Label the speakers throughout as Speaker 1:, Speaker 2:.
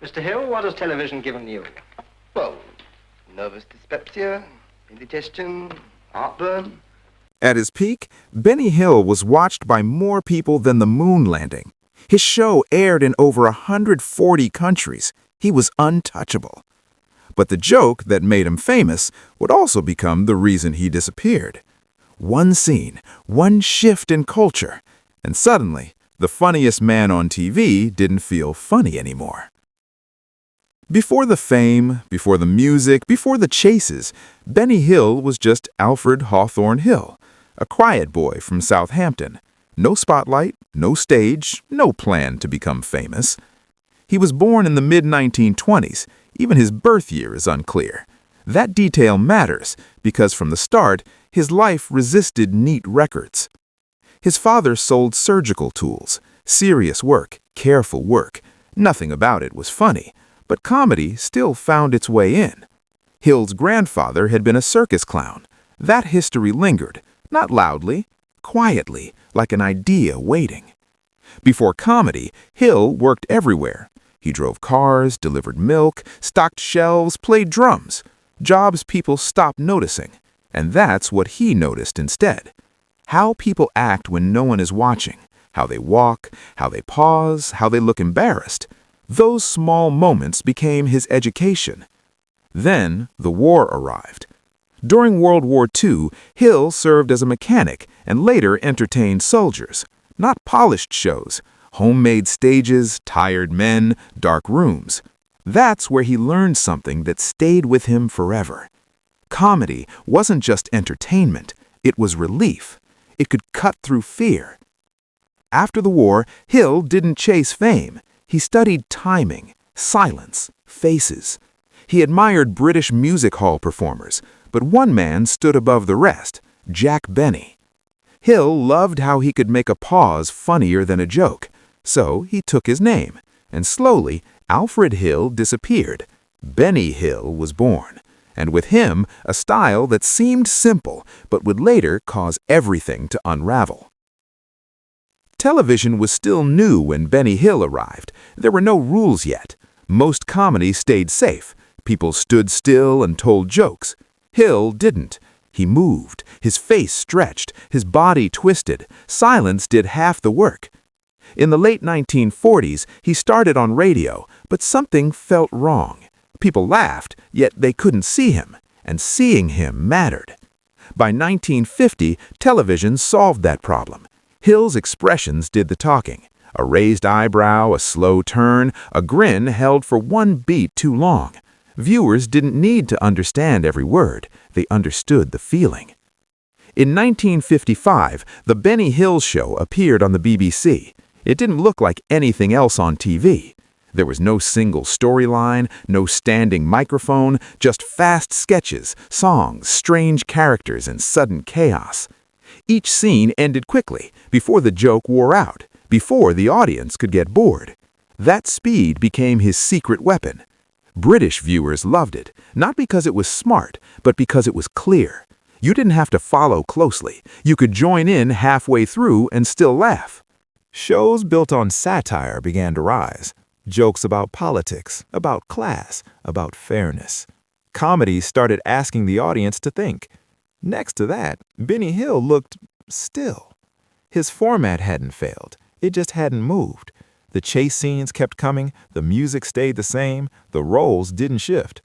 Speaker 1: Mr. Hill, what has television given you?
Speaker 2: Well, nervous dyspepsia, indigestion, heartburn.
Speaker 3: At his peak, Benny Hill was watched by more people than the moon landing. His show aired in over 140 countries. He was untouchable. But the joke that made him famous would also become the reason he disappeared. One scene, one shift in culture, and suddenly, the funniest man on TV didn't feel funny anymore. Before the fame, before the music, before the chases, Benny Hill was just Alfred Hawthorne Hill, a quiet boy from Southampton. No spotlight, no stage, no plan to become famous. He was born in the mid-1920s. Even his birth year is unclear. That detail matters because from the start, his life resisted neat records. His father sold surgical tools, serious work, careful work. Nothing about it was funny, but comedy still found its way in. Hill's grandfather had been a circus clown. That history lingered, not loudly, quietly, like an idea waiting. Before comedy, Hill worked everywhere. He drove cars, delivered milk, stocked shelves, played drums. Jobs people stopped noticing. And that's what he noticed instead. How people act when no one is watching. How they walk, how they pause, how they look embarrassed. Those small moments became his education. Then the war arrived. During World War II, Hill served as a mechanic and later entertained soldiers. Not polished shows. Homemade stages, tired men, dark rooms. That's where he learned something that stayed with him forever. Comedy wasn't just entertainment, it was relief. It could cut through fear. After the war, Hill didn't chase fame. He studied timing, silence, faces. He admired British music hall performers, but one man stood above the rest, Jack Benny. Hill loved how he could make a pause funnier than a joke. So he took his name, and slowly Alfred Hill disappeared. Benny Hill was born, and with him a style that seemed simple but would later cause everything to unravel. Television was still new when Benny Hill arrived. There were no rules yet. Most comedy stayed safe. People stood still and told jokes. Hill didn't. He moved, his face stretched, his body twisted. Silence did half the work. In the late 1940s, he started on radio, but something felt wrong. People laughed, yet they couldn't see him, and seeing him mattered. By 1950, television solved that problem. Hill's expressions did the talking. A raised eyebrow, a slow turn, a grin held for one beat too long. Viewers didn't need to understand every word. They understood the feeling. In 1955, The Benny Hill Show appeared on the BBC. It didn't look like anything else on TV. There was no single storyline, no standing microphone, just fast sketches, songs, strange characters, and sudden chaos. Each scene ended quickly, before the joke wore out, before the audience could get bored. That speed became his secret weapon. British viewers loved it, not because it was smart, but because it was clear. You didn't have to follow closely. You could join in halfway through and still laugh. Shows built on satire began to rise. Jokes about politics, about class, about fairness. Comedy started asking the audience to think. Next to that, Benny Hill looked still. His format hadn't failed. It just hadn't moved. The chase scenes kept coming, the music stayed the same, the roles didn't shift.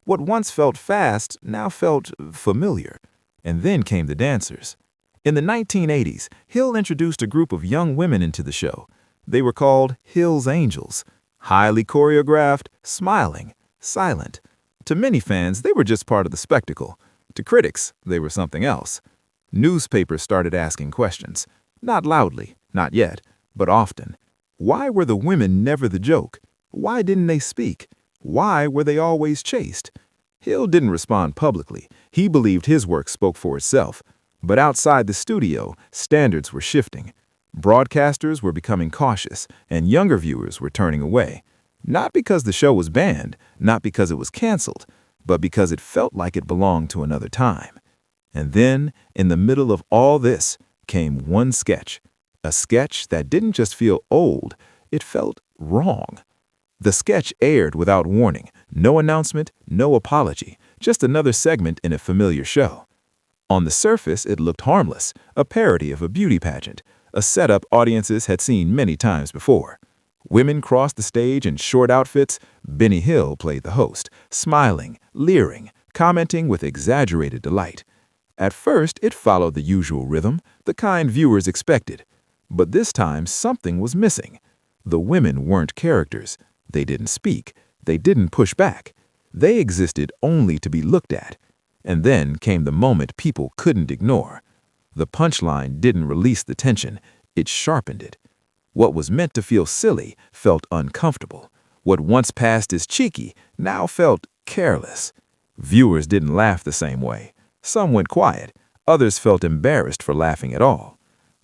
Speaker 3: What once felt fast now felt familiar. And then came the dancers. In the 1980s, Hill introduced a group of young women into the show. They were called Hill's Angels. Highly choreographed, smiling, silent. To many fans, they were just part of the spectacle. To critics, they were something else. Newspapers started asking questions. Not loudly, not yet, but often. Why were the women never the joke? Why didn't they speak? Why were they always chased? Hill didn't respond publicly. He believed his work spoke for itself. But outside the studio, standards were shifting. Broadcasters were becoming cautious, and younger viewers were turning away. Not because the show was banned, not because it was canceled, but because it felt like it belonged to another time. And then, in the middle of all this, came one sketch. A sketch that didn't just feel old, it felt wrong. The sketch aired without warning, no announcement, no apology, just another segment in a familiar show. On the surface, it looked harmless, a parody of a beauty pageant, a setup audiences had seen many times before. Women crossed the stage in short outfits. Benny Hill played the host, smiling, leering, commenting with exaggerated delight. At first, it followed the usual rhythm, the kind viewers expected. But this time, something was missing. The women weren't characters. They didn't speak. They didn't push back. They existed only to be looked at. And then came the moment people couldn't ignore. The punchline didn't release the tension. It sharpened it. What was meant to feel silly felt uncomfortable. What once passed as cheeky now felt careless. Viewers didn't laugh the same way. Some went quiet. Others felt embarrassed for laughing at all.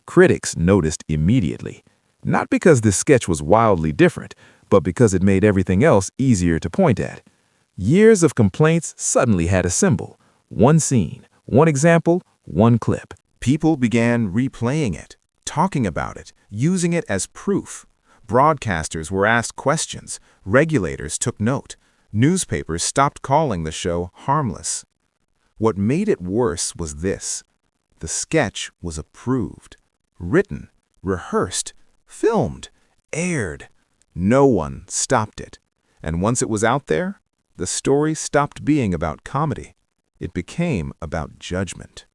Speaker 3: Critics noticed immediately. Not because this sketch was wildly different, but because it made everything else easier to point at. Years of complaints suddenly had a symbol. One scene, one example, one clip. People began replaying it, talking about it, using it as proof. Broadcasters were asked questions. Regulators took note. Newspapers stopped calling the show harmless. What made it worse was this. The sketch was approved, written, rehearsed, filmed, aired. No one stopped it. And once it was out there, the story stopped being about comedy. It became about judgment.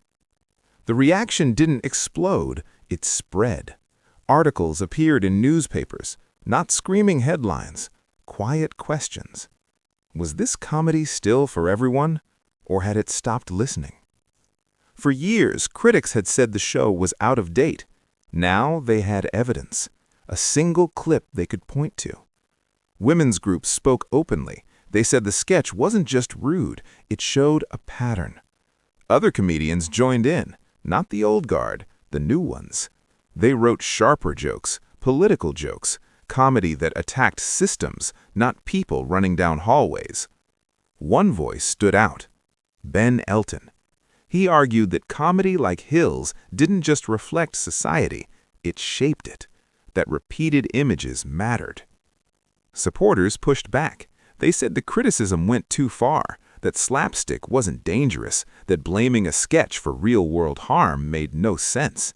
Speaker 3: The reaction didn't explode, it spread. Articles appeared in newspapers, not screaming headlines, quiet questions. Was this comedy still for everyone, or had it stopped listening? For years, critics had said the show was out of date. Now they had evidence, a single clip they could point to. Women's groups spoke openly. They said the sketch wasn't just rude, it showed a pattern. Other comedians joined in, not the old guard, the new ones. They wrote sharper jokes, political jokes, comedy that attacked systems, not people running down hallways. One voice stood out, Ben Elton. He argued that comedy like Hill's didn't just reflect society, it shaped it, that repeated images mattered. Supporters pushed back. They said the criticism went too far, that slapstick wasn't dangerous, that blaming a sketch for real-world harm made no sense.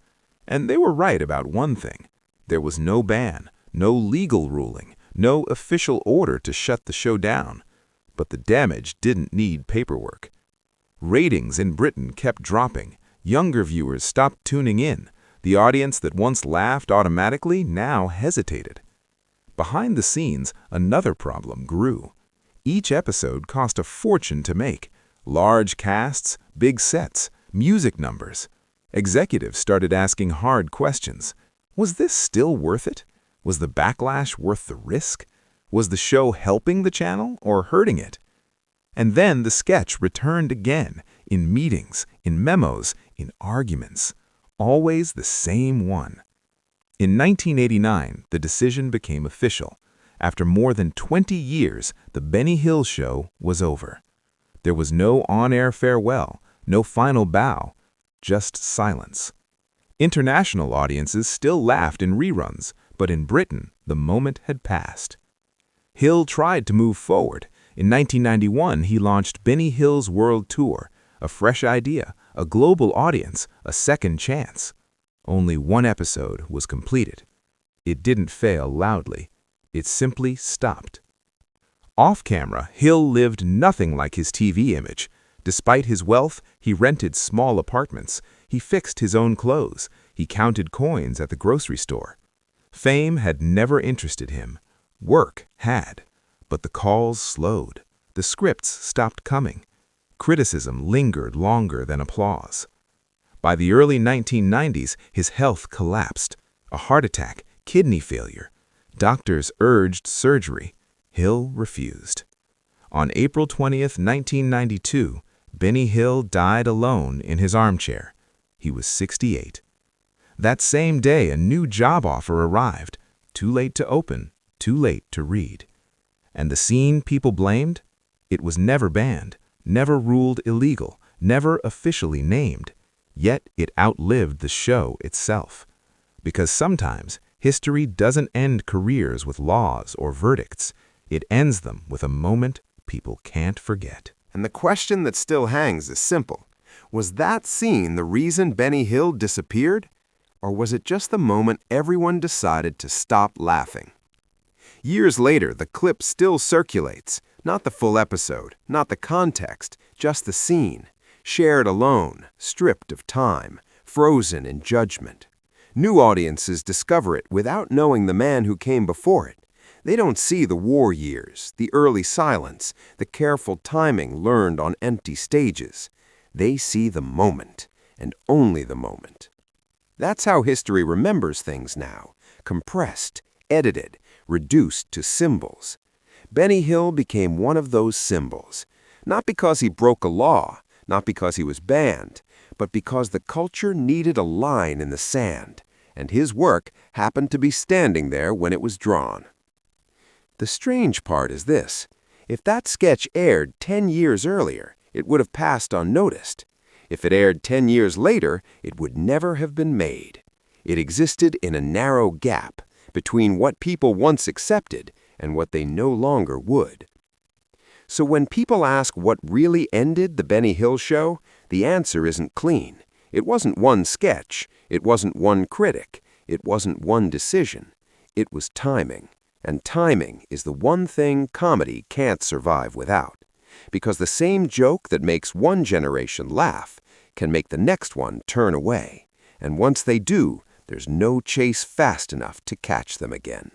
Speaker 3: And they were right about one thing. There was no ban, no legal ruling, no official order to shut the show down. But the damage didn't need paperwork. Ratings in Britain kept dropping. Younger viewers stopped tuning in. The audience that once laughed automatically now hesitated. Behind the scenes, another problem grew. Each episode cost a fortune to make. Large casts, big sets, music numbers. Executives started asking hard questions. Was this still worth it? Was the backlash worth the risk? Was the show helping the channel or hurting it? And then the sketch returned again, in meetings, in memos, in arguments. Always the same one. In 1989, the decision became official. After more than 20 years, the Benny Hill Show was over. There was no on-air farewell, no final bow, just silence. International audiences still laughed in reruns, but in Britain, the moment had passed. Hill tried to move forward. In 1991, he launched Benny Hill's World Tour, a fresh idea, a global audience, a second chance. Only one episode was completed. It didn't fail loudly. It simply stopped. Off-camera, Hill lived nothing like his TV image. Despite his wealth, he rented small apartments. He fixed his own clothes. He counted coins at the grocery store. Fame had never interested him. Work had. But the calls slowed. The scripts stopped coming. Criticism lingered longer than applause. By the early 1990s, his health collapsed. A heart attack, kidney failure. Doctors urged surgery. Hill refused. On April 20th, 1992, Benny Hill died alone in his armchair. He was 68. That same day, a new job offer arrived. Too late to open, too late to read. And the scene people blamed? It was never banned, never ruled illegal, never officially named. Yet it outlived the show itself. Because sometimes history doesn't end careers with laws or verdicts. It ends them with a moment people can't forget.
Speaker 4: And the question that still hangs is simple. Was that scene the reason Benny Hill disappeared? Or was it just the moment everyone decided to stop laughing? Years later, the clip still circulates. Not the full episode, not the context, just the scene. Shared alone, stripped of time, frozen in judgment. New audiences discover it without knowing the man who came before it. They don't see the war years, the early silence, the careful timing learned on empty stages. They see the moment, and only the moment. That's how history remembers things now, compressed, edited, reduced to symbols. Benny Hill became one of those symbols, not because he broke a law, not because he was banned, but because the culture needed a line in the sand, and his work happened to be standing there when it was drawn. The strange part is this. If that sketch aired 10 years earlier, it would have passed unnoticed. If it aired 10 years later, it would never have been made. It existed in a narrow gap between what people once accepted and what they no longer would. So when people ask what really ended the Benny Hill Show, the answer isn't clean. It wasn't one sketch. It wasn't one critic. It wasn't one decision. It was timing. And timing is the one thing comedy can't survive without. Because the same joke that makes one generation laugh can make the next one turn away. And once they do, there's no chase fast enough to catch them again.